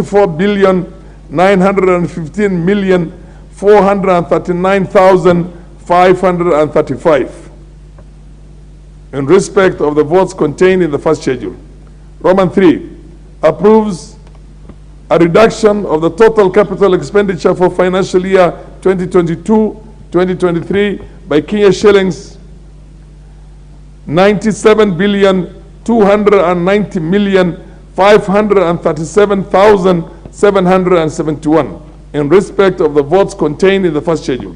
4,915,439,535 in respect of the votes contained in the first schedule. Roman 3 approves a reduction of the total capital expenditure for financial year 2022-2023 by Kenya shillings 97,290,537,771 in respect of the votes contained in the first schedule.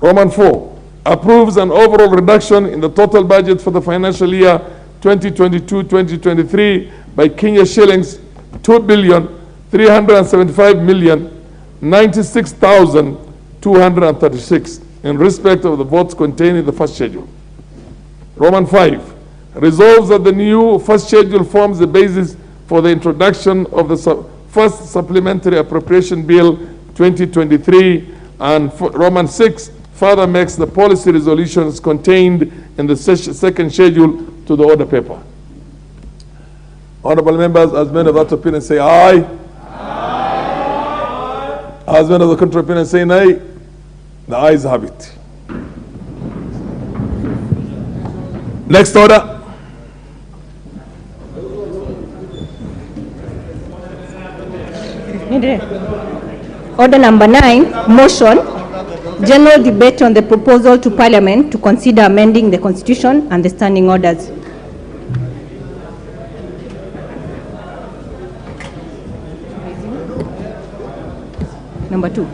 Roman 4 approves an overall reduction in the total budget for the financial year 2022-2023 by Kenya shillings 2,375,096,236 in respect of the votes contained in the first schedule. Roman 5 resolves that the new first schedule forms the basis for the introduction of the first supplementary appropriation bill 2023, and Roman 6 further makes the policy resolutions contained in the second schedule to the order paper. Honorable members, as men of that opinion say aye. Aye. As men of the contrary opinion say nay. The ayes have it. Next order. Order number 9, motion. General debate on the proposal to Parliament to consider amending the Constitution and the standing orders. Number 2.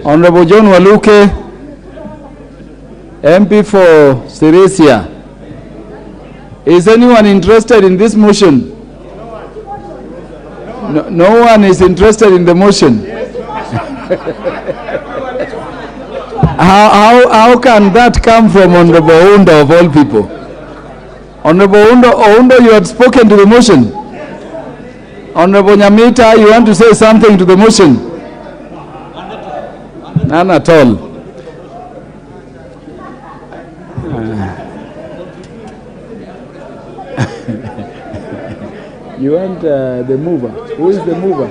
Honorable John Waluke, MP for Sirisia. Is anyone interested in this motion? No one is interested in the motion. How can that come from Honorable Oundo of all people? Honorable Oundo, you had spoken to the motion. Honorable Nyamita, you want to say something to the motion? None at all. You want the mover? Who is the mover?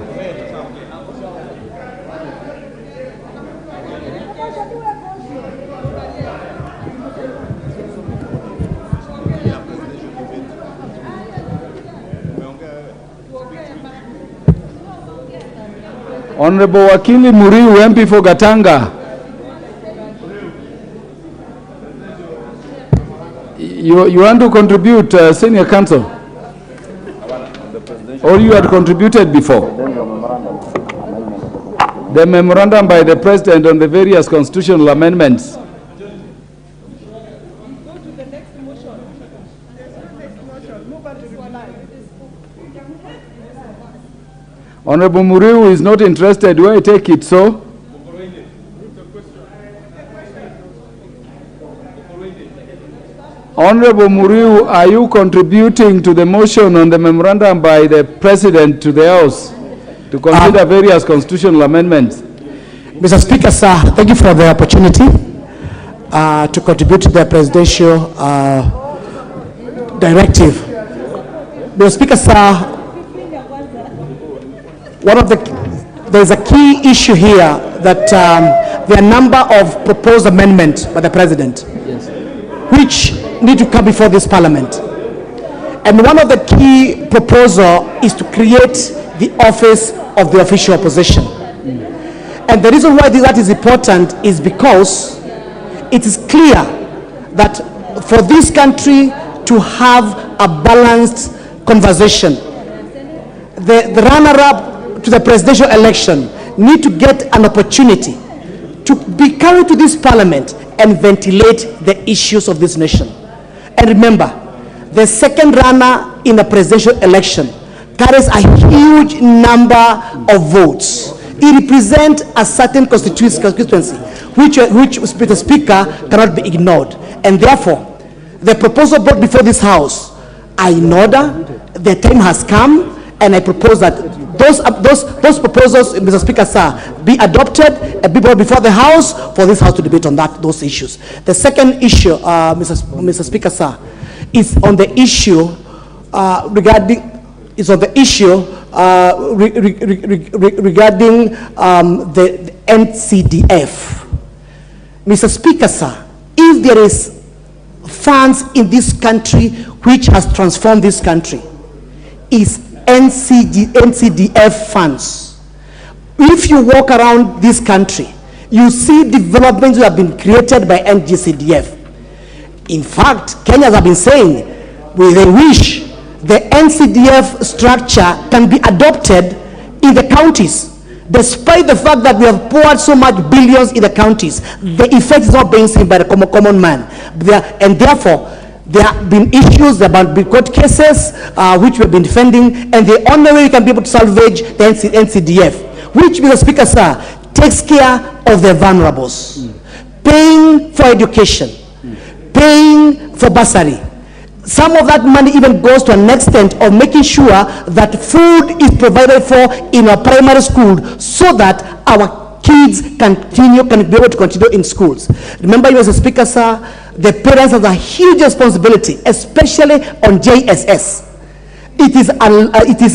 Honorable Wakili Muriu, MP for Gatanga. You want to contribute, Senior Counsel? Or you had contributed before? The memorandum by the President on the various constitutional amendments. Honorable Muriu is not interested. Do I take it so? Honorable Muriu, are you contributing to the motion on the memorandum by the President to the House to consider various constitutional amendments? Mr. Speaker, sir, thank you for the opportunity to contribute to the presidential directive. Mr. Speaker, sir, there's a key issue here that there are a number of proposed amendments by the President, yes, which need to come before this Parliament. And one of the key proposals is to create the office of the official opposition. And the reason why that is important is because it is clear that for this country to have a balanced conversation, the runner-up to the presidential election need to get an opportunity to be carried to this parliament and ventilate the issues of this nation. And remember, the second runner in the presidential election carries a huge number of votes. It represents a certain constituency, which Mr. Speaker, cannot be ignored. And therefore, the proposal brought before this House are in order. The time has come, and I propose that those proposals, Mr. Speaker, sir, be adopted and be brought before the House for this House to debate on those issues. The second issue, Mr. Speaker, sir, is on the issue regarding the NG-CDF. Mr. Speaker, sir, if there is funds in this country which has transformed this country, is NG-CDF funds. If you walk around this country, you see developments that have been created by NG-CDF. In fact, Kenyans have been saying, they wish the NG-CDF structure can be adopted in the counties. Despite the fact that we have poured so much billions in the counties, the effect is not being seen by the common man. And therefore, there have been issues, there have been court cases which we have been defending, and the only way we can be able to salvage the NG-CDF, which, Mr. Speaker, sir, takes care of the vulnerables, paying for education, paying for bursary. Some of that money even goes to an extent of making sure that food is provided for in our primary school so that our kids can be able to continue in schools. Remember, Mr. Speaker, sir, the parents have a huge responsibility, especially on JSS. It is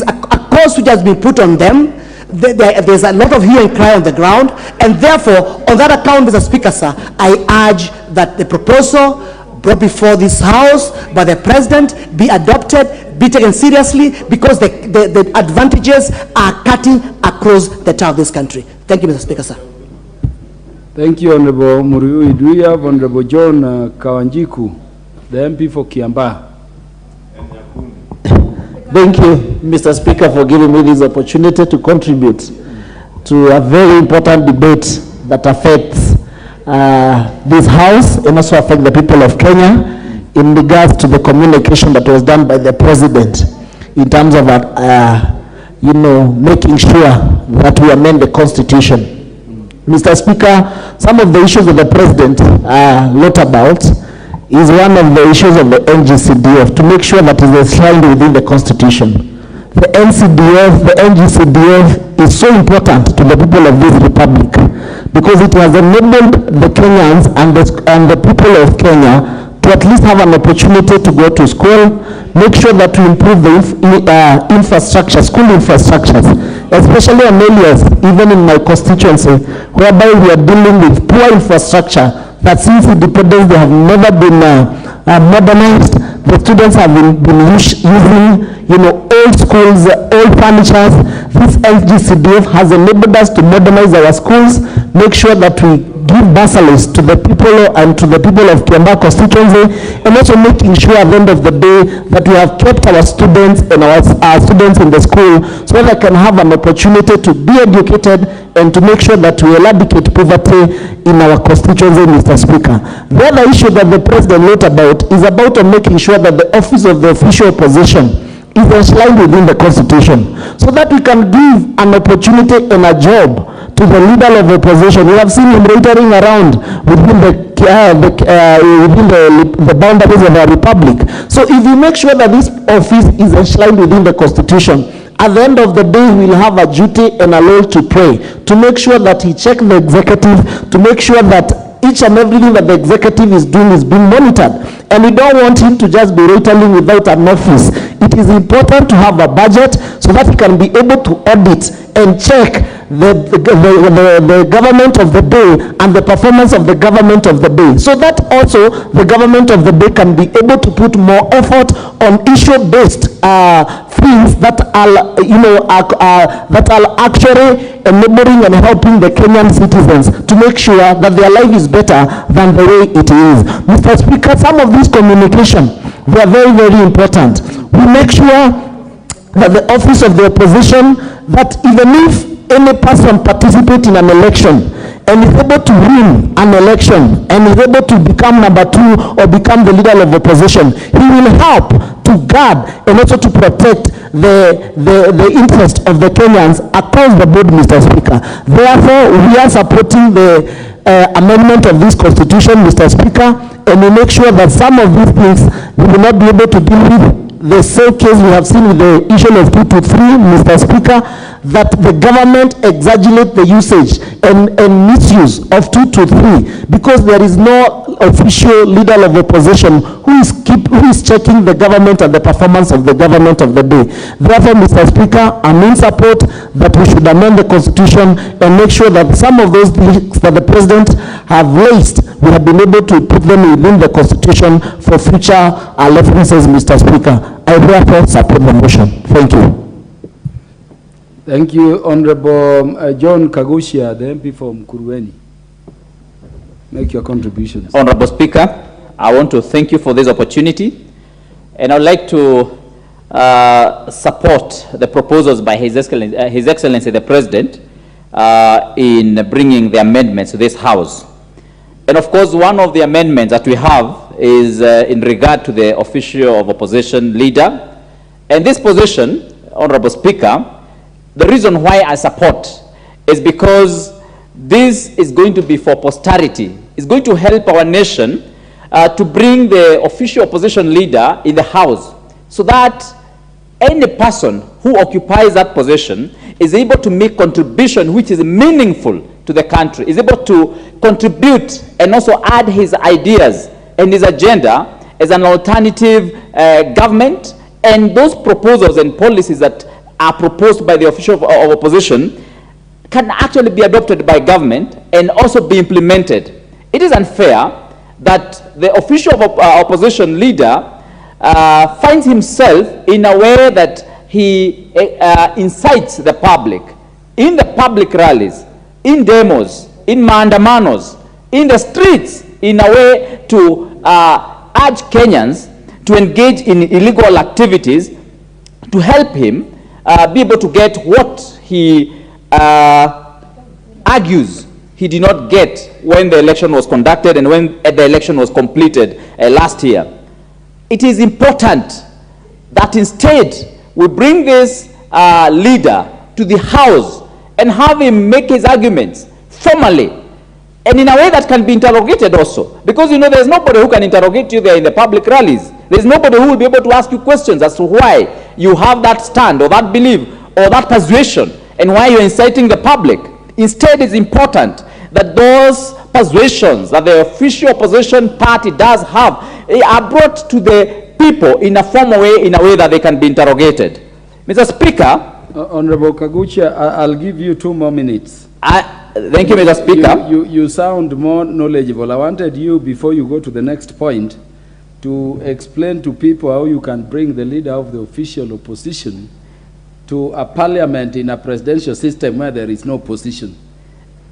a cost which has been put on them. There's a lot of hue and cry on the ground, and therefore, on that account, Mr. Speaker, sir, I urge that the proposal brought before this House by the President be adopted, be taken seriously, because the advantages are cutting across the top of this country. Thank you, Mr. Speaker, sir. Thank you, Honorable Muriui. Do we have Honorable John Kawanjiku, the MP for Kiambaa? Thank you, Mr. Speaker, for giving me this opportunity to contribute to a very important debate that affects this House and also affect the people of Kenya in regards to the communication that was done by the President in terms of making sure that we amend the Constitution. Mr. Speaker, some of the issues that the President wrote about is one of the issues of the NG-CDF, to make sure that it is enshrined within the Constitution. The NG-CDF is so important to the people of this republic because it has enabled the Kenyans and the people of Kenya to at least have an opportunity to go to school, make sure that we improve the infrastructure, school infrastructures, especially on areas, even in my constituency, whereby we are dealing with poor infrastructure that since independence they have never been modernized. The students have been using, old schools, old furnitures. This NG-CDF has enabled us to modernize our schools, make sure that we give bursaries to the people and to the people of Kiambaa constituency, and also making sure at the end of the day that we have kept our students and our students in the school so that they can have an opportunity to be educated and to make sure that we eradicate poverty in our constituency, Mr. Speaker. The other issue that the President wrote about is about making sure that the office of the official opposition is enshrined within the Constitution so that we can give an opportunity and a job to the leader of the opposition. We have seen him loitering around within the boundaries of our republic. So if we make sure that this office is enshrined within the Constitution, at the end of the day, we will have a duty and a role to play, to make sure that he checks the executive, to make sure that each and everything that the executive is doing is being monitored. And we don't want him to just be loitering without an office It is important to have a budget so that he can be able to audit and check the government of the day and the performance of the government of the day, so that also the government of the day can be able to put more effort on issue-based things that are, that are actually enabling and helping the Kenyan citizens to make sure that their life is better than the way it is. Mr. Speaker, some of these communication, they are very, very important. We make sure that the office of the opposition, that even if any person participates in an election and is able to win an election and is able to become number 2 or become the leader of opposition, he will help to guard and also to protect the interest of the Kenyans across the board, Mr. Speaker. Therefore, we are supporting the amendment of this constitution, Mr. Speaker, and we make sure that some of these things we will not be able to deal with. The same case we have seen with the issue of 2 to 3, Mr. Speaker, that the government exaggerates the usage and misuse of 2 to 3 because there is no official leader of opposition who is checking the government and the performance of the government of the day. Therefore, Mr. Speaker, I'm in support that we should amend the constitution and make sure that some of those things that the president have raised, we have been able to put them within the constitution for future references, Mr. Speaker. I therefore support the motion. Thank you. Thank you, Honorable John Kagushia, the MP from Kurueni. Make your contributions. Honorable Speaker, I want to thank you for this opportunity, and I would like to support the proposals by His Excellency the President in bringing the amendments to this House. And of course, one of the amendments that we have is in regard to the official of opposition leader. And this position, Honorable Speaker, the reason why I support is because this is going to be for posterity. It's going to help our nation to bring the official opposition leader in the House so that any person who occupies that position is able to make contribution which is meaningful to the country, is able to contribute and also add his ideas and his agenda as an alternative government, and those proposals and policies that are proposed by the official of opposition can actually be adopted by government and also be implemented. It is unfair that the official of opposition leader finds himself in a way that he incites the public in the public rallies, in demos, in maandamanos, in the streets, in a way to urge Kenyans to engage in illegal activities to help him be able to get what he argues he did not get when the election was conducted and when the election was completed last year. It is important that instead we bring this leader to the House and have him make his arguments formally and in a way that can be interrogated also. Because, you know, there's nobody who can interrogate you there in the public rallies. There's nobody who will be able to ask you questions as to why you have that stand or that belief or that persuasion and why you're inciting the public. Instead, it's important that those persuasions that the official opposition party does have are brought to the people in a formal way, in a way that they can be interrogated. Mr. Speaker. Honorable Kaguchia, I'll give you 2 more minutes. Thank you, Mr. Speaker. You sound more knowledgeable. I wanted you, before you go to the next point, to explain to people how you can bring the leader of the official opposition to a parliament in a presidential system where there is no opposition.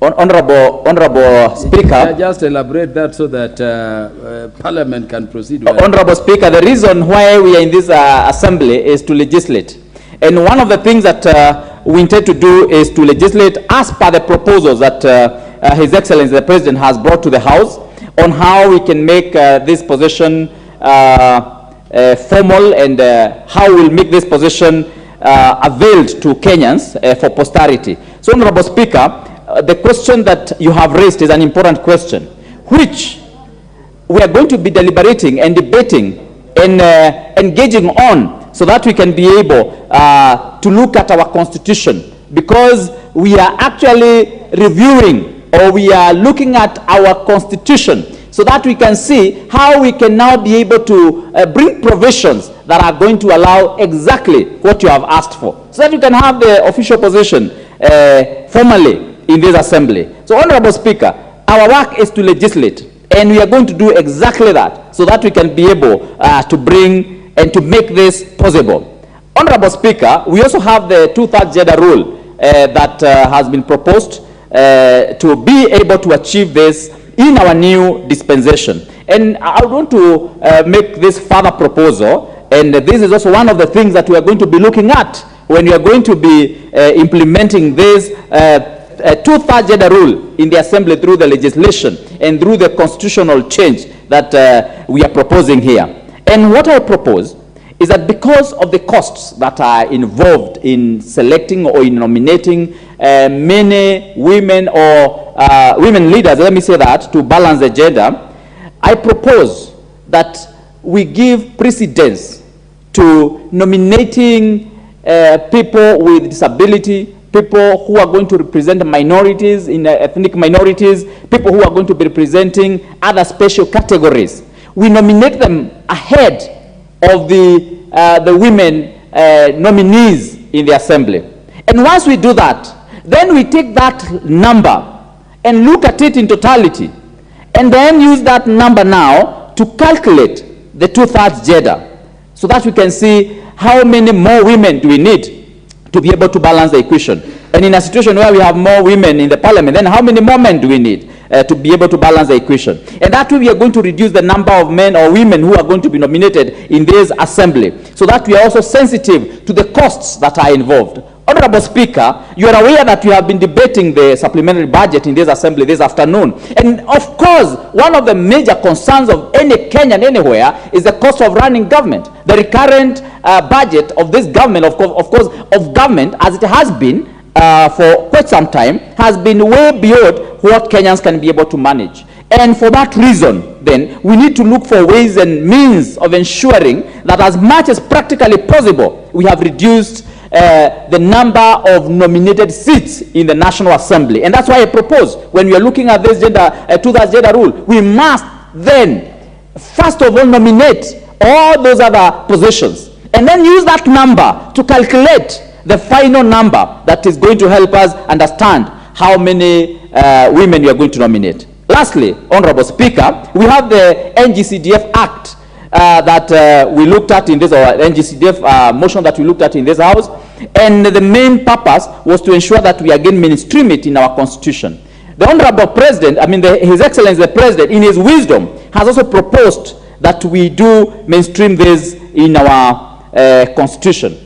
Honorable Speaker. Just elaborate that so that Parliament can proceed. Honorable Speaker, the reason why we are in this assembly is to legislate. And one of the things that we intend to do is to legislate as per the proposals that His Excellency the President has brought to the House on how we can make this position formal and how we'll make this position availed to Kenyans for posterity. So, Honorable Speaker, the question that you have raised is an important question, which we are going to be deliberating and debating and engaging on so that we can be able to look at our constitution, because we are actually reviewing or we are looking at our constitution so that we can see how we can now be able to bring provisions that are going to allow exactly what you have asked for, so that you can have the official position formally in this assembly. So, Honorable Speaker, our work is to legislate, and we are going to do exactly that, so that we can be able to bring and to make this possible. Honorable Speaker, we also have the 2/3 gender rule that has been proposed to be able to achieve this in our new dispensation. And I want to make this further proposal, and this is also one of the things that we are going to be looking at when we are going to be implementing this 2/3 gender rule in the Assembly through the legislation and through the constitutional change that we are proposing here. And what I propose is that because of the costs that are involved in selecting or in nominating many women or women leaders, let me say that, to balance the gender, I propose that we give precedence to nominating people with disability, people who are going to represent minorities, in ethnic minorities, people who are going to be representing other special categories. We nominate them ahead of the women nominees in the assembly. And once we do that, then we take that number and look at it in totality, and then use that number now to calculate the 2/3 gender, so that we can see how many more women do we need to be able to balance the equation. And in a situation where we have more women in the parliament, then how many more men do we need to be able to balance the equation? And that way we are going to reduce the number of men or women who are going to be nominated in this assembly, so that we are also sensitive to the costs that are involved. Honorable Speaker, you are aware that we have been debating the supplementary budget in this assembly this afternoon. And of course, one of the major concerns of any Kenyan anywhere is the cost of running government. The recurrent budget of this government, of course, of government, as it has been for quite some time, has been way beyond what Kenyans can be able to manage. And for that reason, then, we need to look for ways and means of ensuring that as much as practically possible, we have reduced the number of nominated seats in the National Assembly. And that's why I propose, when we are looking at this 2/3 gender rule, we must then, first of all, nominate all those other positions, and then use that number to calculate the final number that is going to help us understand how many women we are going to nominate. Lastly, Honorable Speaker, we have the NG-CDF Act that we looked at in this, or NG-CDF motion that we looked at in this House, and the main purpose was to ensure that we again mainstream it in our Constitution. The Honorable President, His Excellency the President, in his wisdom, has also proposed that we do mainstream this in our Constitution.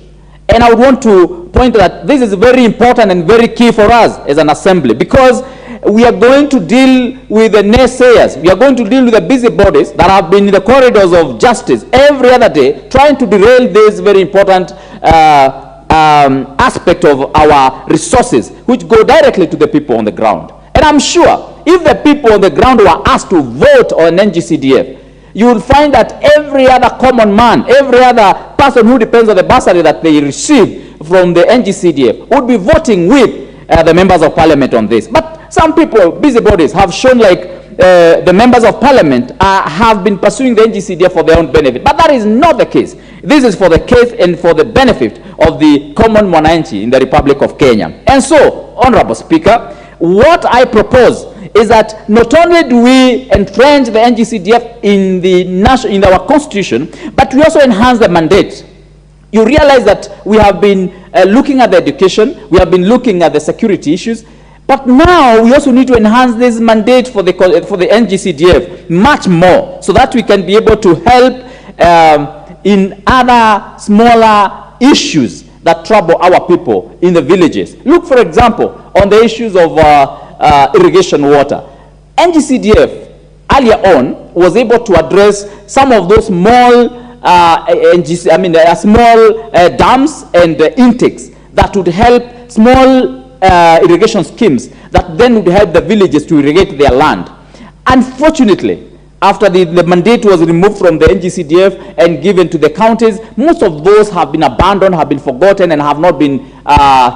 And I would want to point that this is very important and very key for us as an assembly, because we are going to deal with the naysayers. We are going to deal with the busybodies that have been in the corridors of justice every other day, trying to derail this very important aspect of our resources, which go directly to the people on the ground. And I'm sure if the people on the ground were asked to vote on NG-CDF, you will find that every other common man, every other person who depends on the bursary that they receive from the NG-CDF would be voting with the members of parliament on this. But some people, busybodies, have shown like the members of parliament have been pursuing the NG-CDF for their own benefit. But that is not the case. This is for the case and for the benefit of the common mwananchi in the Republic of Kenya. And so, Honorable Speaker, what I propose is that not only do we entrench the NG-CDF in our Constitution, but we also enhance the mandate. You realize that we have been looking at the education, we have been looking at the security issues, but now we also need to enhance this mandate for the NG-CDF much more, so that we can be able to help in other smaller issues that trouble our people in the villages. Look, for example, on the issues of irrigation water. NG-CDF earlier on was able to address some of those small small dams and intakes that would help small irrigation schemes that then would help the villages to irrigate their land. Unfortunately, after the mandate was removed from the NG-CDF and given to the counties, most of those have been abandoned, have been forgotten, and have not been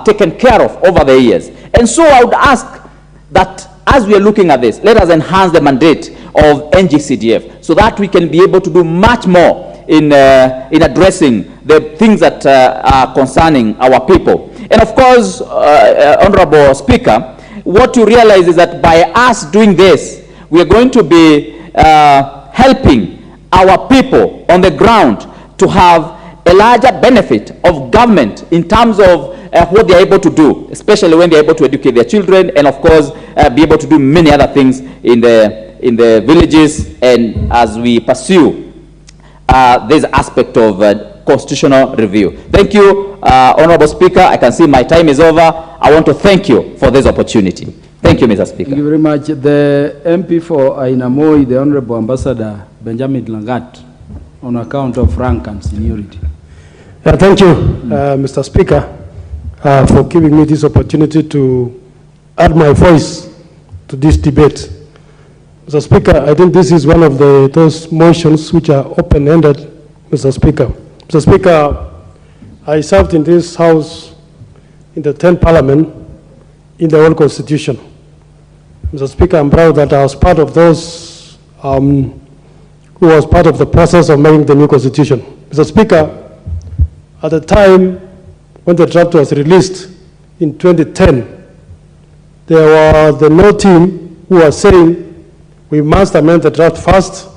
taken care of over the years. And so I would ask that as we are looking at this, let us enhance the mandate of NG-CDF so that we can be able to do much more in addressing the things that are concerning our people. And of course, Honorable Speaker, what you realize is that by us doing this, we are going to be helping our people on the ground to have a larger benefit of government in terms of what they are able to do, especially when they are able to educate their children, and of course be able to do many other things in the villages, and as we pursue this aspect of constitutional review. Thank you, Honorable Speaker. I can see my time is over. I want to thank you for this opportunity. Thank you, Mr. Speaker. Thank you very much. The MP for Ainamoi, the Honorable Ambassador Benjamin Langat, on account of rank and seniority. Thank you, Mr. Speaker, for giving me this opportunity to add my voice to this debate. Mr. Speaker, I think this is one of those motions which are open-ended, Mr. Speaker. Mr. Speaker, I served in this House in the 10th Parliament in the old Constitution. Mr. Speaker, I'm proud that I was part of those who was part of the process of making the new Constitution. Mr. Speaker, at the time when the draft was released in 2010, there was the no team who was saying we must amend the draft first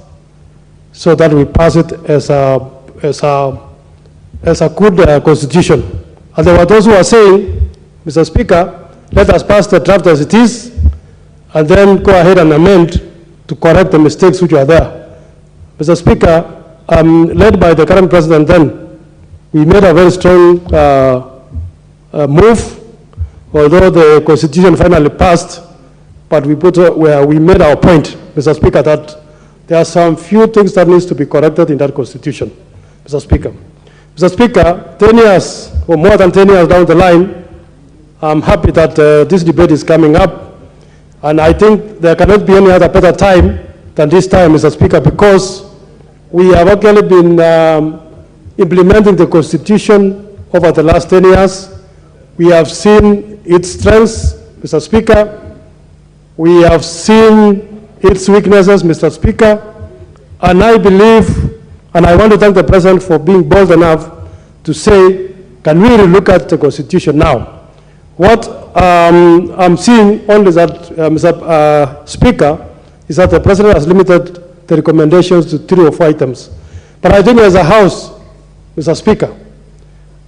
so that we pass it as a good constitution. And there were those who were saying, Mr. Speaker, let us pass the draft as it is and then go ahead and amend to correct the mistakes which are there. Mr. Speaker, led by the current president then, we made a very strong move, although the constitution finally passed, but we made our point, Mr. Speaker, that there are some few things that needs to be corrected in that constitution, Mr. Speaker. Mr. Speaker, 10 years or more than 10 years down the line, I'm happy that this debate is coming up, and I think there cannot be any other better time than this time, Mr. Speaker, because we have actually been implementing the Constitution over the last 10 years. We have seen its strengths, Mr. Speaker. We have seen its weaknesses, Mr. Speaker. And I believe, and I want to thank the President for being bold enough to say, can we relook at the Constitution now? What I'm seeing only that, Mr. Speaker, is that the President has limited the recommendations to 3 or 4 items. But I think as a House, Mr. Speaker,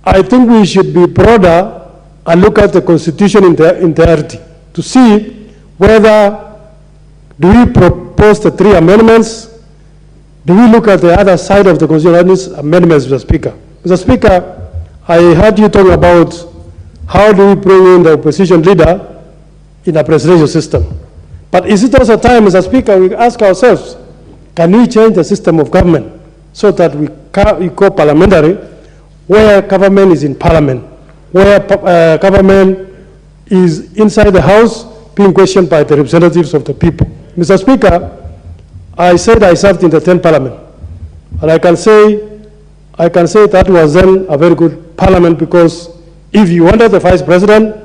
I think we should be broader and look at the Constitution in their entirety to see whether do we propose the 3 amendments, do we look at the other side of the Constitution amendments, Mr. Speaker. Mr. Speaker, I heard you talk about how do we bring in the opposition leader in a presidential system. But is it also time, Mr. Speaker, we ask ourselves, can we change the system of government so that we go parliamentary, where government is in parliament, where government is inside the House being questioned by the representatives of the people? Mr. Speaker, I said I served in the 10th Parliament, and I can say that was then a very good parliament, because if you wanted the Vice President,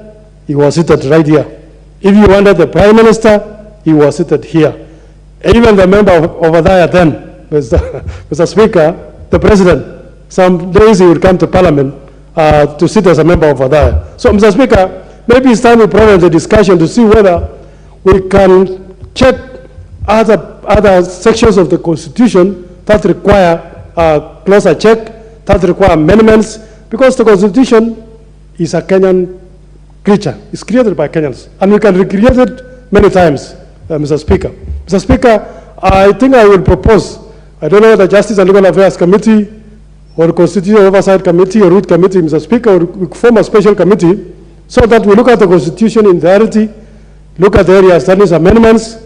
he was seated right here. If you wanted the Prime Minister, he was seated here. Even the member over there then, Mr. Speaker, the President, some days he would come to Parliament to sit as a member over there. So, Mr. Speaker, maybe it's time we broaden the discussion to see whether we can check other sections of the Constitution that require closer check, that require amendments, because the Constitution is a Kenyan creature. It's created by Kenyans, and we can recreate it many times, Mr. Speaker. Mr. Speaker, I think I will propose, I don't know, the Justice and Legal Affairs Committee or Constitutional Oversight Committee or Root Committee, Mr. Speaker, we form a special committee so that we look at the Constitution in entirety, look at the areas that needs amendments,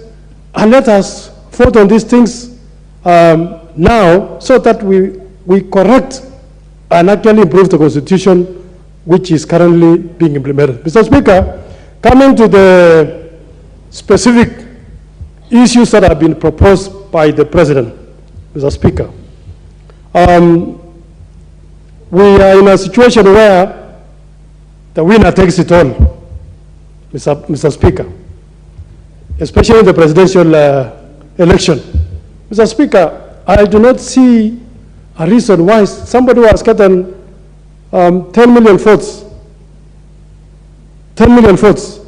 and let us vote on these things now so that we correct and actually improve the Constitution which is currently being implemented. Mr. Speaker, coming to the specific issues that have been proposed by the President, Mr. Speaker, we are in a situation where the winner takes it all, Mr. Speaker, especially in the presidential election. Mr. Speaker, I do not see a reason why somebody who has gotten 10 million votes, 10 million votes,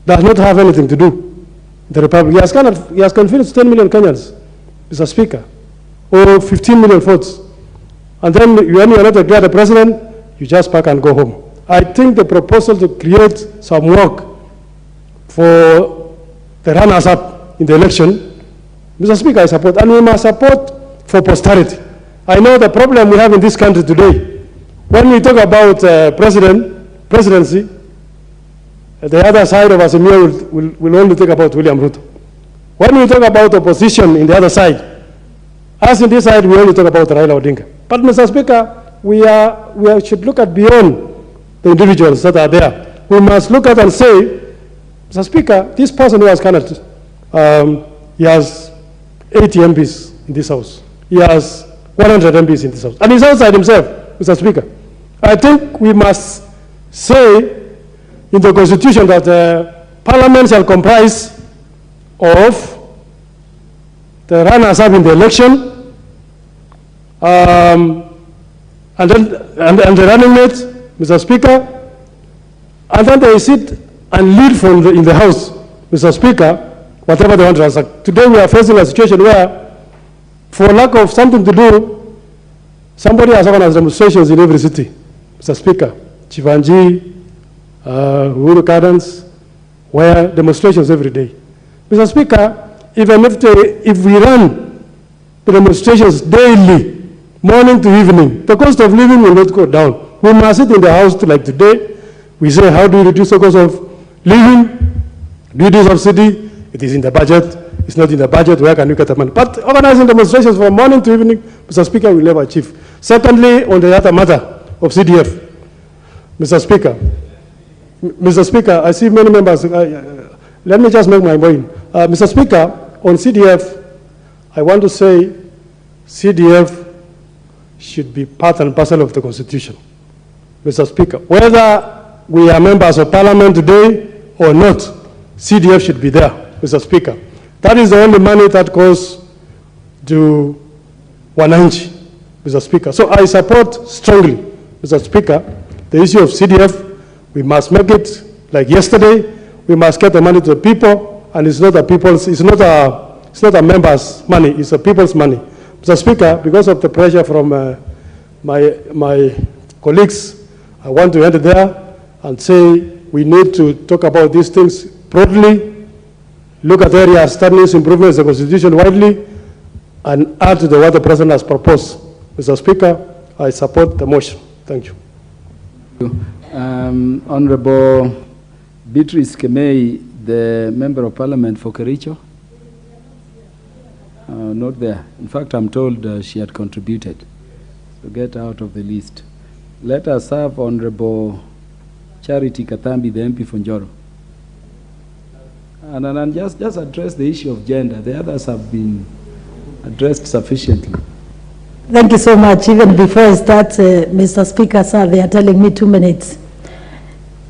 does not have anything to do with the Republic. He has convinced 10 million Kenyans, Mr. Speaker, or 15 million votes. And then when you are not declared the president, you just pack and go home. I think the proposal to create some work for the runners-up in the election, Mr. Speaker, I support, and we must support for posterity. I know the problem we have in this country today. When we talk about presidency, the other side of us will only talk about William Ruto. When we talk about opposition in the other side, us in this side, we only talk about Raila Odinga. But Mr. Speaker, we should look at beyond the individuals that are there. We must look at and say, Mr. Speaker, this person who has candidate, he has 80 MPs in this house. He has 100 MPs in this house. And he's outside himself, Mr. Speaker. I think we must say in the Constitution that Parliament shall comprise of the runners-up in the election, and the running mate, Mr. Speaker, and then they sit and lead from in the House, Mr. Speaker, whatever they want to answer. Today we are facing a situation where, for lack of something to do, somebody has organized demonstrations in every city, Mr. Speaker. Chivanji, Uhuru Gardens, where demonstrations every day. Mr. Speaker, even if we run the demonstrations daily, morning to evening, the cost of living will not go down. We must sit in the house like today. We say, how do we reduce the cost of living? Do you do subsidy? It is in the budget. It's not in the budget. Where can we get the money? But organizing demonstrations from morning to evening, Mr. Speaker, will never achieve. Secondly, on the other matter of CDF, Mr. Speaker, I see many members. Let me just make my point. Mr. Speaker, on CDF, I want to say CDF should be part and parcel of the Constitution. Mr. Speaker, whether we are members of Parliament today or not, CDF should be there, Mr. Speaker. That is the only money that goes to wananchi, Mr. Speaker. So I support strongly, Mr. Speaker, the issue of CDF. We must make it like yesterday. We must get the money to the people, and it's not a member's money, it's a people's money. Mr. Speaker, because of the pressure from my colleagues, I want to end there and say we need to talk about these things broadly, look at areas that needs improvements in the Constitution widely, and add to what the President has proposed. Mr. Speaker, I support the motion. Thank you. Honorable Beatrice Kemei, the Member of Parliament for Kericho. Not there. In fact, I'm told she had contributed. So get out of the list. Let us have Honorable Charity Katambi, the MP for Njoro. And just address the issue of gender. The others have been addressed sufficiently. Thank you so much. Even before I start, Mr. Speaker, sir, they are telling me 2 minutes.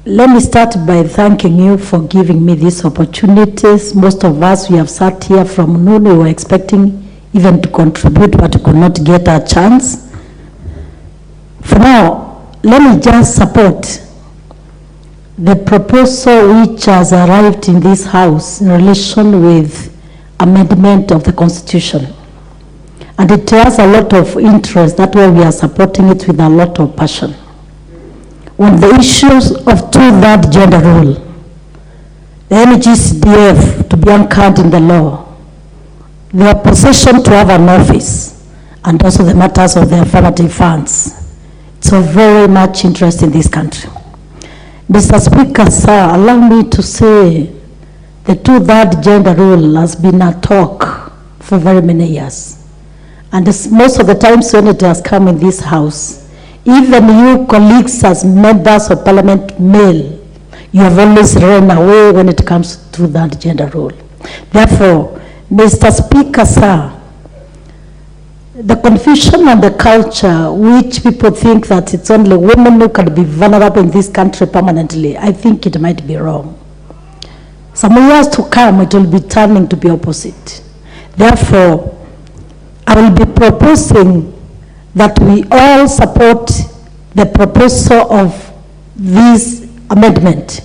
Let me start by thanking you for giving me these opportunities. Most of us, we have sat here from noon. We were expecting even to contribute, but could not get a chance. For now, let me just support the proposal which has arrived in this House in relation with amendment of the Constitution. And it has a lot of interest. That's why we are supporting it with a lot of passion. On the issues of two-third gender rule, the NG-CDF to be anchored in the law, their possession to have an office, and also the matters of the affirmative funds. It's of very much interest in this country. Mr. Speaker, sir, allow me to say the two-third gender rule has been a talk for very many years. And most of the times when it has come in this House, even you colleagues as members of Parliament male, you have always run away when it comes to that gender role. Therefore, Mr. Speaker, sir, the confusion and the culture which people think that it's only women who can be vulnerable in this country permanently, I think it might be wrong. Some years to come, it will be turning to be opposite. Therefore, I will be proposing that we all support the proposal of this amendment,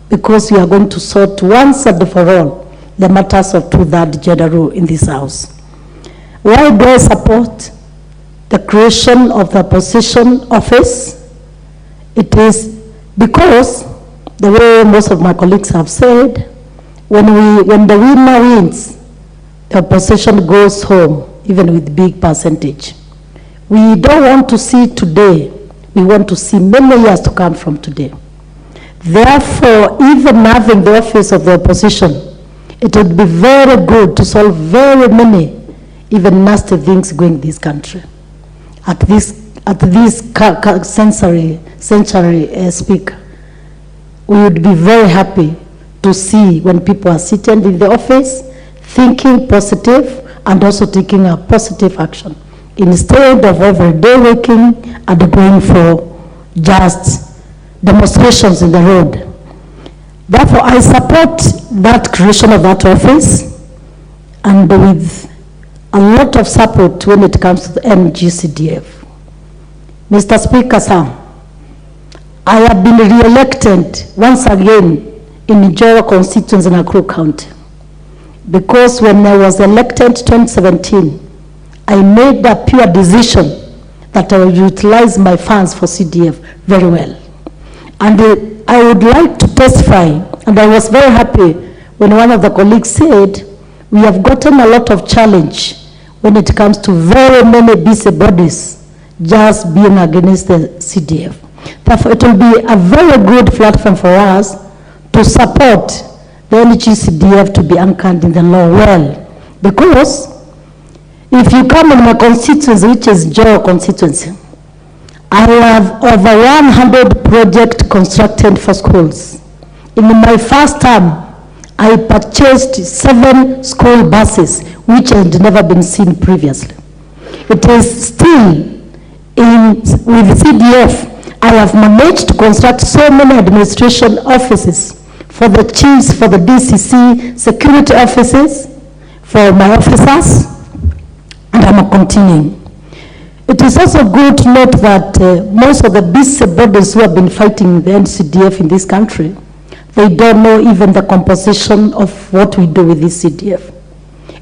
because we are going to sort once and for all the matters of two-thirds gender rule in this House. Why do I support the creation of the opposition office? It is because, the way most of my colleagues have said, when the winner wins, the opposition goes home, even with big percentage. We don't want to see today, we want to see many years to come from today. Therefore, even having the office of the opposition, it would be very good to solve very many, even nasty things going in this country. At this century speaker, we would be very happy to see when people are sitting in the office, thinking positive and also taking a positive action, instead of every day waking and going for just demonstrations in the road. Therefore, I support that creation of that office, and with a lot of support when it comes to the NG-CDF. Mr. Speaker, sir, I have been re-elected once again in Njoro constituency in Nakuru County, because when I was elected 2017, I made a pure decision that I will utilize my funds for CDF very well. And I would like to testify, and I was very happy when one of the colleagues said, we have gotten a lot of challenge when it comes to very many busy bodies just being against the CDF. Therefore, it will be a very good platform for us to support the NG-CDF to be anchored in the law well. Because if you come in my constituency, which is Njoro constituency, I have over 100 projects constructed for schools. In my first term, I purchased 7 school buses, which had never been seen previously. It is still with CDF, I have managed to construct so many administration offices for the chiefs, for the DCC, security offices, for my officers, and I'm continuing. It is also good to note that most of the busy bodies who have been fighting the NG-CDF in this country, they don't know even the composition of what we do with this CDF.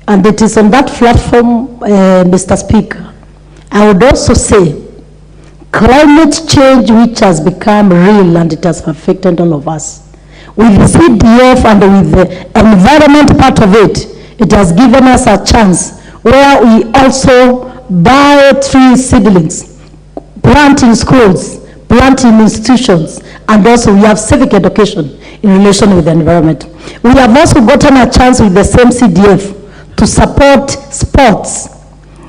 And it is on that platform, Mr. Speaker, I would also say climate change, which has become real and it has affected all of us. With the CDF and with the environment part of it, it has given us a chance where we also buy tree seedlings, plant in schools, plant in institutions, and also we have civic education in relation with the environment. We have also gotten a chance with the same CDF to support sports.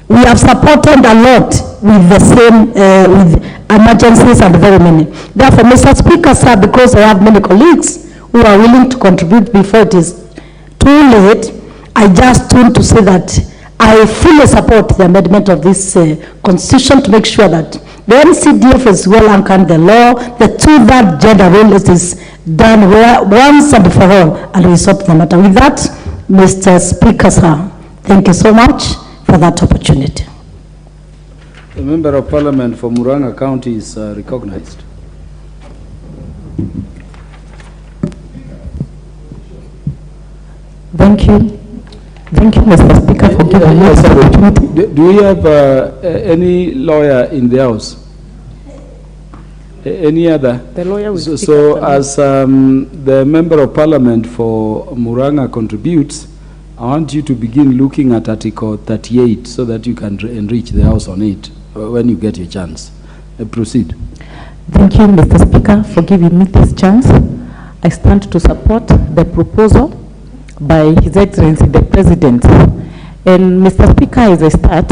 We have supported a lot with the same, with emergencies and very many. Therefore, Mr. Speaker, sir, because I have many colleagues who are willing to contribute before it is too late, I just want to say that I fully support the amendment of this constitution to make sure that the NG-CDF is well anchored in the law, the two-thirds gender rule is done once and for all, and we sort the matter. With that, Mr. Speaker, sir, thank you so much for that opportunity. The Member of Parliament for Murang'a County is recognized. Thank you. Thank you, Mr. Speaker, for giving me this opportunity. Do we have any lawyer in the House? Any other? The lawyer will speak. So as the Member of Parliament for Murang'a contributes, I want you to begin looking at Article 38 so that you can enrich the House on it when you get your chance. Proceed. Thank you, Mr. Speaker, for giving me this chance. I stand to support the proposal by His Excellency the President. And Mr. Speaker, as I start,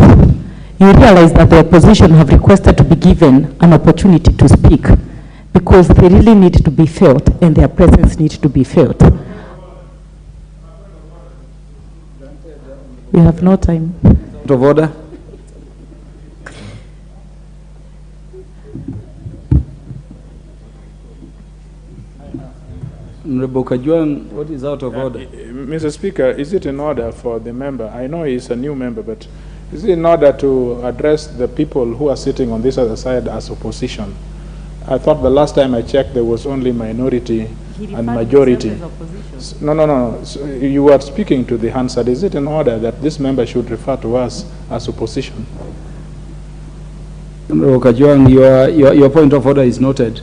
you realize that the opposition have requested to be given an opportunity to speak because they really need to be felt and their presence needs to be felt. We have no time. Out of order. Honorable Kajuan, what is out of order? Mr. Speaker, is it in order for the member? I know he's a new member, but You see, in order to address the people who are sitting on this other side as opposition, I thought the last time I checked there was only minority and majority. No. So you are speaking to the Hansard. Is it in order that this member should refer to us as opposition? Kajwang, your point of order is noted.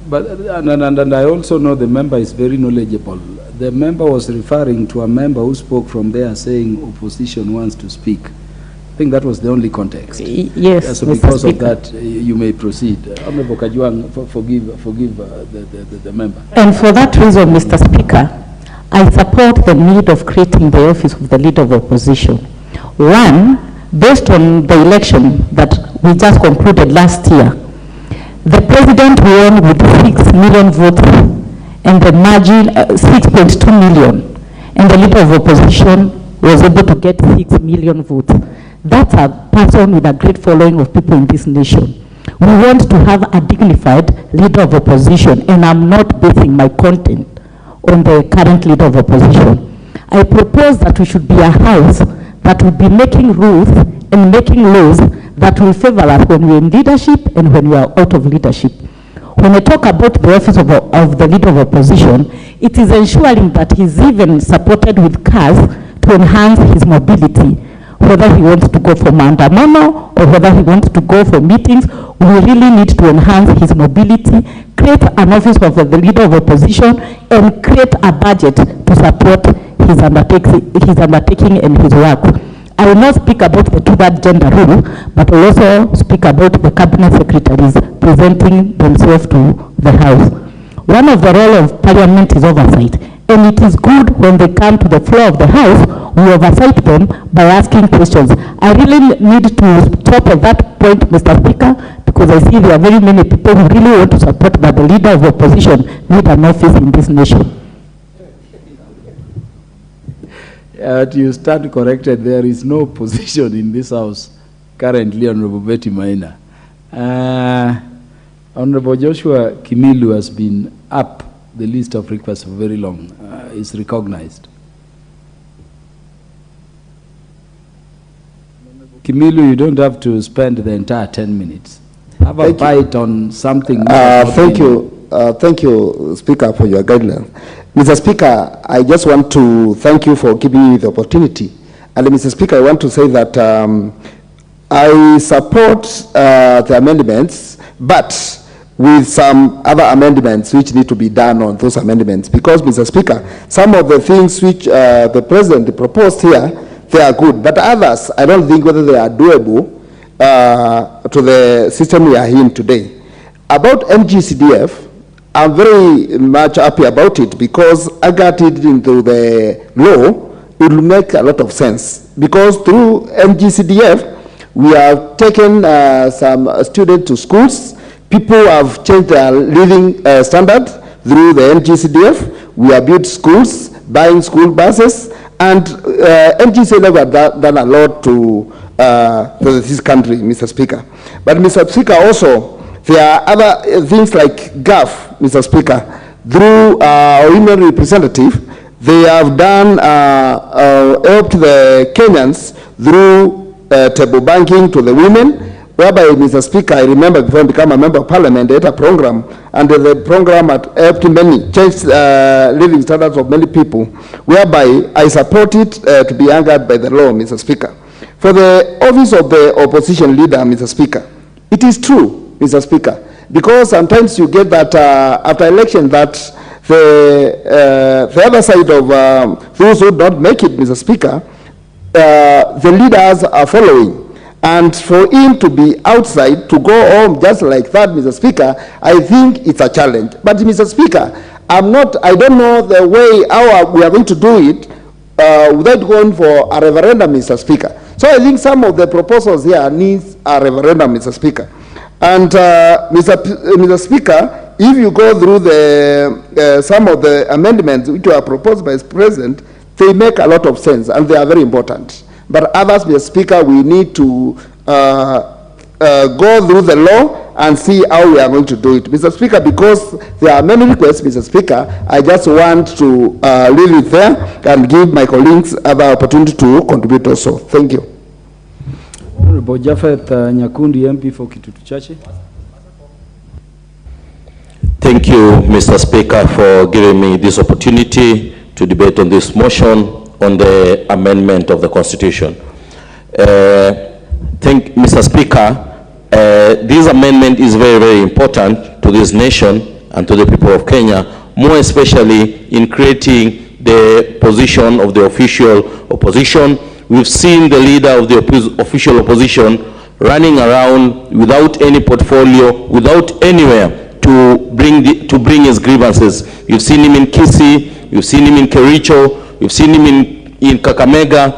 But and I also know the member is very knowledgeable. The member was referring to a member who spoke from there saying opposition wants to speak. I think that was the only context. Yes, so because of that, you may proceed. Honorable Kajwang, forgive the member. And for that reason, Mr. Speaker, I support the need of creating the office of the Leader of Opposition. One, based on the election that we just concluded last year, the President won with 6 million votes and the margin 6.2 million, and the Leader of Opposition was able to get 6 million votes. That's a person with a great following of people in this nation. We want to have a dignified Leader of Opposition, and I'm not basing my content on the current Leader of Opposition. I propose that we should be a house that will be making rules and making laws that will favor us when we're in leadership and when we are out of leadership. When I talk about the office of the Leader of Opposition, it is ensuring that he's even supported with cars to enhance his mobility. Whether he wants to go for maandamano or whether he wants to go for meetings, we really need to enhance his mobility, create an office of the Leader of Opposition, and create a budget to support his undertaking and his work. I will not speak about the two-third gender rule, but I will also speak about the cabinet secretaries presenting themselves to the House. One of the roles of Parliament is oversight, and it is good when they come to the floor of the House, we oversight them by asking questions. I really need to stop at that point, Mr. Speaker, because I see there are very many people who really want to support that the Leader of Opposition need an office in this nation. You stand corrected. There is no position in this House currently, Honorable Betty Maina. Honorable Joshua Kimilu has been up the list of requests for very long. Is recognized. Kimilu, you don't have to spend the entire 10 minutes. Have a bite on something. Thank you, Speaker, for your guidelines. Mr. Speaker, I just want to thank you for giving me the opportunity. And Mr. Speaker, I want to say that I support the amendments, but with some other amendments which need to be done on those amendments. Because, Mr. Speaker, some of the things which the President proposed here, they are good. But others, I don't think whether they are doable to the system we are in today. About NG-CDF, I'm very much happy about it because I got it into the law. It will make a lot of sense because through NG-CDF, we have taken some students to schools. People have changed their living standard through the NG-CDF. We have built schools, buying school buses, and NG-CDF have done a lot to this country, Mr. Speaker. But, Mr. Speaker, also, there are other things like GAF, Mr. Speaker. Through women representative, they have done, helped the Kenyans through table banking to the women, whereby, Mr. Speaker, I remember before I became a member of Parliament, they had a program, and the program had helped many, changed living standards of many people, whereby I support it to be anchored by the law, Mr. Speaker. For the office of the opposition leader, Mr. Speaker, it is true, Mr. Speaker, because sometimes you get that after election that the other side of those who don't make it, Mr. Speaker, the leaders are following. And for him to be outside, to go home just like that, Mr. Speaker, I think it's a challenge. But, Mr. Speaker, I don't know the way how we are going to do it without going for a referendum, Mr. Speaker. So I think some of the proposals here needs a referendum, Mr. Speaker. And, Mr. Speaker, if you go through the some of the amendments which were proposed by the President, they make a lot of sense and they are very important. But others, Mr. Speaker, we need to go through the law and see how we are going to do it. Mr. Speaker, because there are many requests, Mr. Speaker, I just want to leave it there and give my colleagues the opportunity to contribute also. Thank you. Honorable Japhet Nyakundi, MP for Kitutu Chache. Thank you, Mr. Speaker, for giving me this opportunity to debate on this motion on the amendment of the Constitution. Mr. Speaker, this amendment is very, very important to this nation and to the people of Kenya, more especially in creating the position of the official opposition. We've seen the leader of the official opposition running around without any portfolio, without anywhere to bring his grievances. You've seen him in Kisii, you've seen him in Kericho, you've seen him in Kakamega.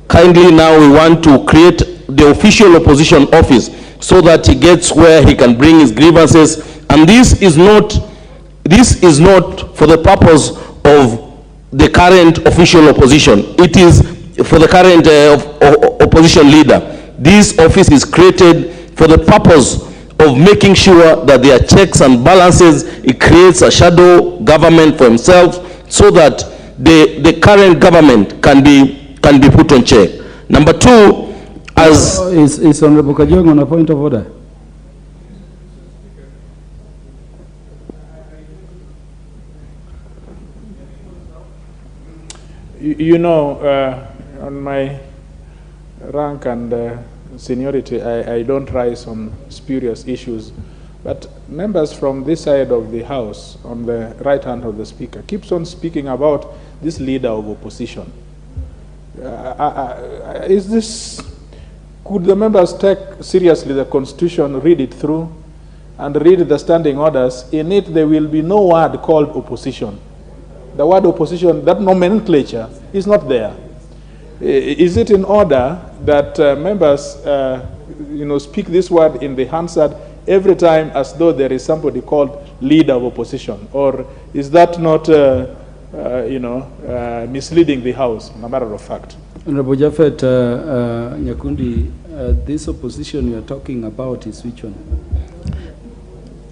Kindly now we want to create the official opposition office so that he gets where he can bring his grievances. And this is not for the purpose of the current official opposition. It is for the current opposition leader. This office is created for the purpose of making sure that there are checks and balances. It creates a shadow government for himself so that the current government can be put on check. Number two, as is Honorable Kajong on a point of order? You know, on my rank and seniority, I don't rise on spurious issues, but members from this side of the House, on the right hand of the Speaker, keeps on speaking about this leader of opposition. Could the members take seriously the Constitution, read it through, and read the standing orders? In it, there will be no word called opposition. The word opposition, that nomenclature, is not there. Is it in order that members, speak this word in the Hansard every time as though there is somebody called leader of opposition? Or is that not, misleading the House, a matter of fact? Honorable Japhet Nyakundi, this opposition you are talking about is which one?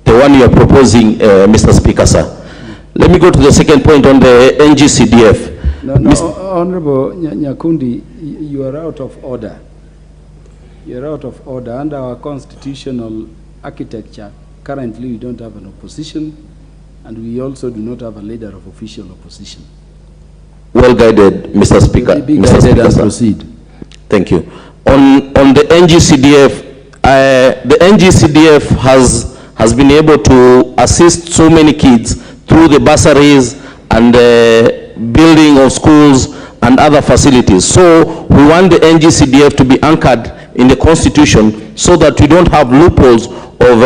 The one you are proposing, Mr. Speaker, sir. Let me go to the second point on the NG-CDF. No, Honorable Nyakundi, you are out of order. You are out of order. Under our constitutional architecture, currently we don't have an opposition, and we also do not have a leader of official opposition. Well guided, Mr. Speaker. Mr. Speaker, proceed. Thank you. On the NG-CDF, the NG-CDF has been able to assist so many kids through the bursaries and building of schools and other facilities. So we want the NG-CDF to be anchored in the Constitution so that we don't have loopholes of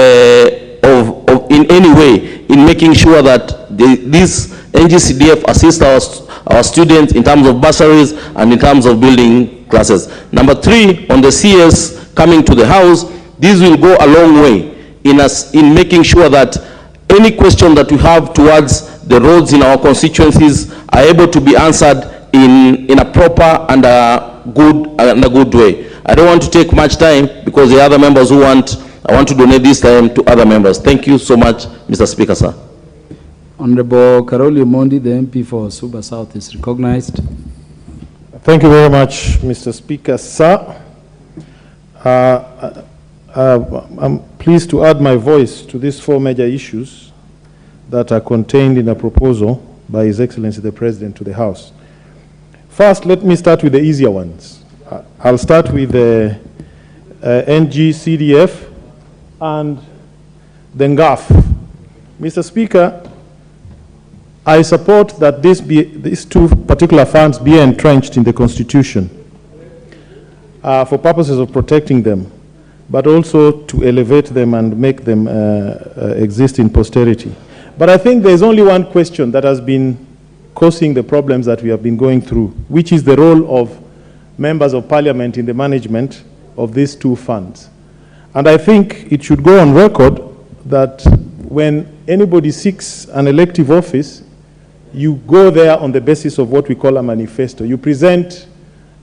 in any way in making sure that this NG-CDF assists our students in terms of bursaries and in terms of building classes. Number three, on the CS coming to the House, this will go a long way in making sure that any question that we have towards the roads in our constituencies are able to be answered in a proper and a good way. I don't want to take much time because the other members I want to donate this time to other members. Thank you so much, Mr. Speaker, sir. Honorable Calori Omondi, the MP for Suba South, is recognized. Thank you very much, Mr. Speaker, sir. I'm pleased to add my voice to these four major issues that are contained in a proposal by His Excellency the President to the House. First, let me start with the easier ones. I'll start with the NG-CDF and the NGAF. Mr. Speaker, I support that these two particular funds be entrenched in the Constitution for purposes of protecting them, but also to elevate them and make them exist in posterity. But I think there's only one question that has been causing the problems that we have been going through, which is the role of members of parliament in the management of these two funds. And I think it should go on record that when anybody seeks an elective office, you go there on the basis of what we call a manifesto. You present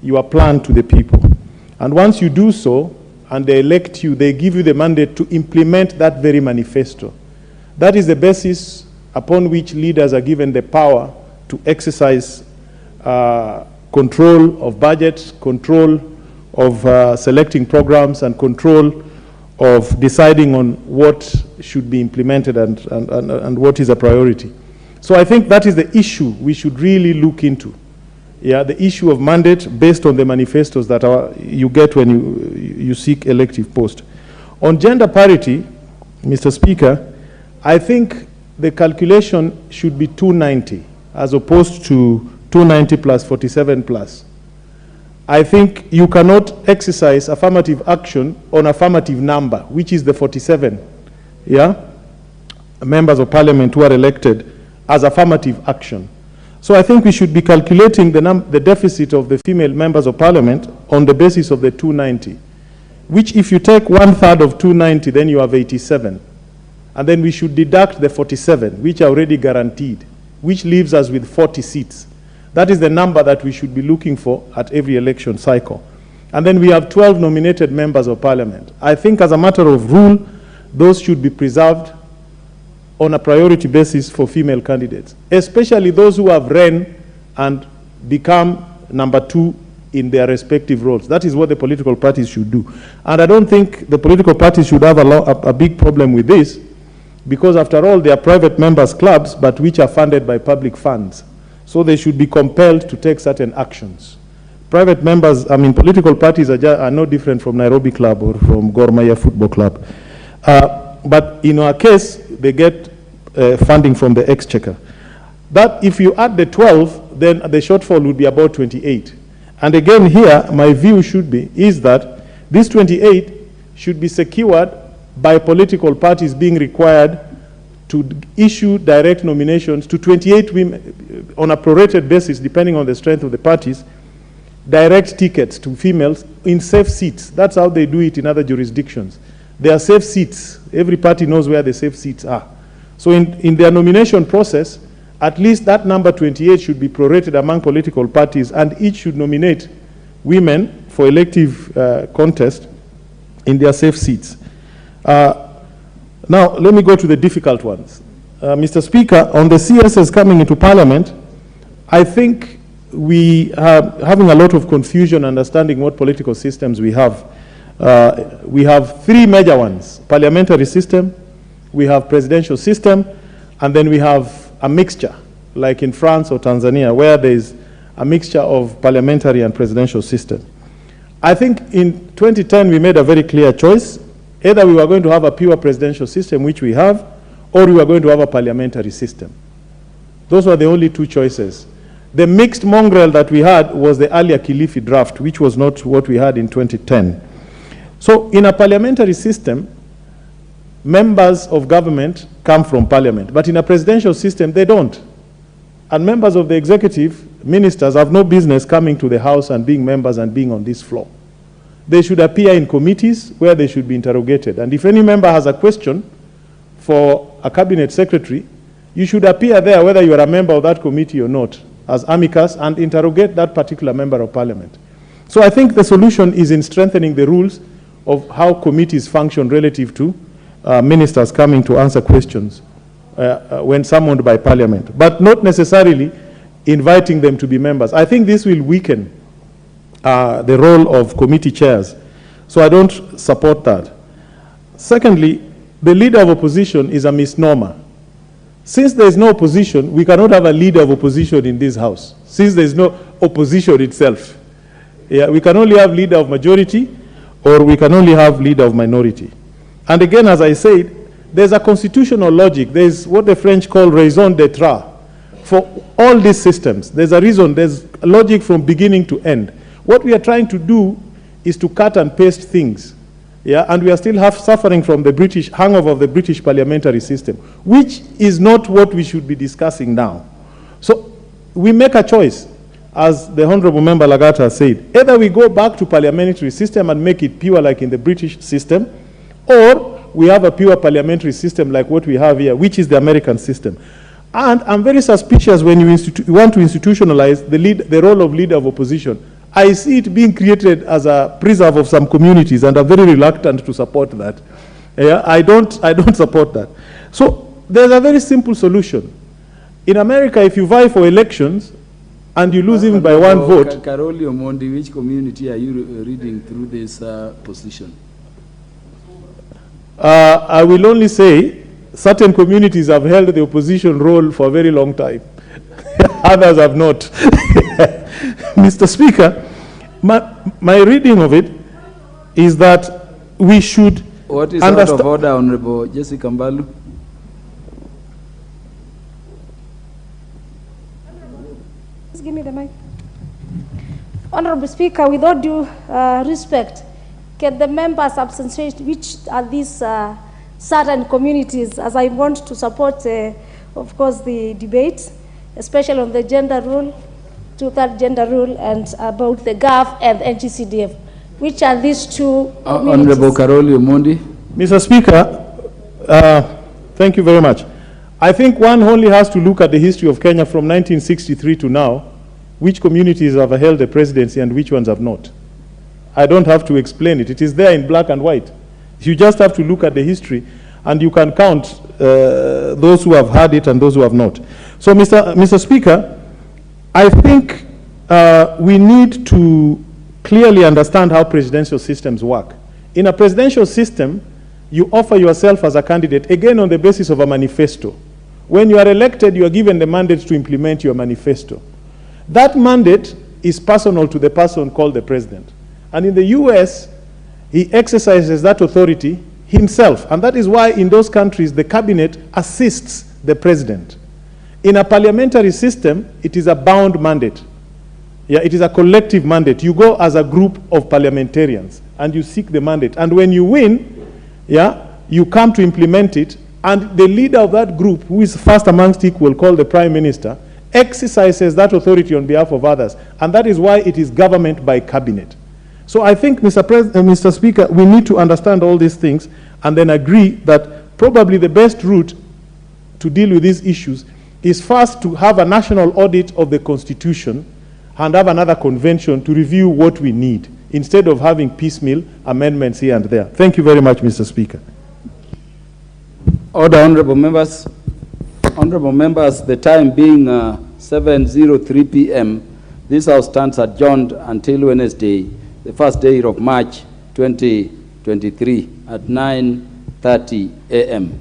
your plan to the people. And once you do so, and they elect you, they give you the mandate to implement that very manifesto. That is the basis upon which leaders are given the power to exercise control of budget, control of selecting programs and control of deciding on what should be implemented and what is a priority. So I think that is the issue we should really look into. Yeah, the issue of mandate based on the manifestos that you get when you seek elective post. On gender parity, Mr. Speaker, I think the calculation should be 290 as opposed to 290 plus 47 plus. I think you cannot exercise affirmative action on affirmative number, which is the 47, yeah, members of parliament who are elected as affirmative action. So I think we should be calculating the deficit of the female members of parliament on the basis of the 290, which if you take 1/3 of 290, then you have 87. And then we should deduct the 47, which are already guaranteed, which leaves us with 40 seats. That is the number that we should be looking for at every election cycle. And then we have 12 nominated members of parliament. I think as a matter of rule, those should be preserved on a priority basis for female candidates, especially those who have run and become number 2 in their respective roles. That is what the political parties should do. And I don't think the political parties should have a big problem with this, because after all, they are private members' clubs, but which are funded by public funds. So they should be compelled to take certain actions. Private members, I mean, political parties are no different from Nairobi Club or from Gor Mahia Football Club. But in our case, they get funding from the exchequer. But if you add the 12, then the shortfall would be about 28. And again here, my view is that this 28 should be secured by political parties being required to issue direct nominations to 28 women on a prorated basis, depending on the strength of the parties, direct tickets to females in safe seats. That's how they do it in other jurisdictions. They are safe seats. Every party knows where the safe seats are. So in their nomination process, at least that number 28 should be prorated among political parties, and each should nominate women for elective contest in their safe seats. Now, let me go to the difficult ones. Mr. Speaker, on the CSs coming into Parliament, I think we are having a lot of confusion understanding what political systems we have. We have 3 major ones: parliamentary system, we have presidential system, and then we have a mixture, like in France or Tanzania, where there is a mixture of parliamentary and presidential system. I think in 2010 we made a very clear choice. Either we were going to have a pure presidential system, which we have, or we were going to have a parliamentary system. Those were the only 2 choices. The mixed mongrel that we had was the earlier Kilifi draft, which was not what we had in 2010. So in a parliamentary system, members of government come from parliament, but in a presidential system, they don't. And members of the executive, ministers, have no business coming to the House and being members and being on this floor. They should appear in committees where they should be interrogated. And if any member has a question for a cabinet secretary, you should appear there whether you are a member of that committee or not, as amicus, and interrogate that particular member of parliament. So I think the solution is in strengthening the rules of how committees function relative to ministers coming to answer questions when summoned by parliament, but not necessarily inviting them to be members. I think this will weaken the role of committee chairs. So I don't support that. Secondly, the leader of opposition is a misnomer. Since there is no opposition, we cannot have a leader of opposition in this house, since there is no opposition itself. Yeah, we can only have leader of majority, or we can only have leader of minority. And again, as I said, there's a constitutional logic. There's what the French call raison d'etre. For all these systems, there's a reason, there's a logic from beginning to end. What we are trying to do is to cut and paste things. Yeah, and we are still suffering from the British hangover of the British parliamentary system, which is not what we should be discussing now. So we make a choice, as the Honorable Member Lagata said. Either we go back to parliamentary system and make it pure like in the British system, or we have a pure parliamentary system like what we have here, which is the American system. And I'm very suspicious when you want to institutionalize the role of leader of opposition. I see it being created as a preserve of some communities, and I'm very reluctant to support that. Yeah, I don't support that. So there's a very simple solution. In America, if you vie for elections, and you lose even by one vote. Calori Omondi, which community are you reading through this position? I will only say certain communities have held the opposition role for a very long time. Others have not. Mr. Speaker, my reading of it is that we should What is out of order, Honorable Jessica Mbalu? Just give me the mic. Honorable Speaker, with all due respect, can the members substantiate which are these certain communities, as I want to support, of course, the debate, especially on the gender rule, two-third gender rule, and about the GAF and NG-CDF. Which are these two communities? Honorable Calori Omondi. Mr. Speaker, thank you very much. I think one only has to look at the history of Kenya from 1963 to now, which communities have held the presidency and which ones have not. I don't have to explain it. It is there in black and white. You just have to look at the history, and you can count those who have had it and those who have not. So, Mr. Speaker, I think we need to clearly understand how presidential systems work. In a presidential system, you offer yourself as a candidate, again on the basis of a manifesto. When you are elected, you are given the mandate to implement your manifesto. That mandate is personal to the person called the president. And in the US, he exercises that authority himself. And that is why in those countries, the cabinet assists the president. In a parliamentary system, it is a bound mandate. Yeah, it is a collective mandate. You go as a group of parliamentarians and you seek the mandate. And when you win, yeah, you come to implement it. And the leader of that group, who is first amongst equal, called the prime minister, exercises that authority on behalf of others. And that is why it is government by cabinet. So I think, Mr. Speaker, we need to understand all these things and then agree that probably the best route to deal with these issues is first to have a national audit of the Constitution and have another convention to review what we need, instead of having piecemeal amendments here and there. Thank you very much, Mr. Speaker. Order, honorable members. Honorable members, the time being 7:03 p.m., this House stands adjourned until Wednesday, the first day of March 2023 at 9:30 a.m.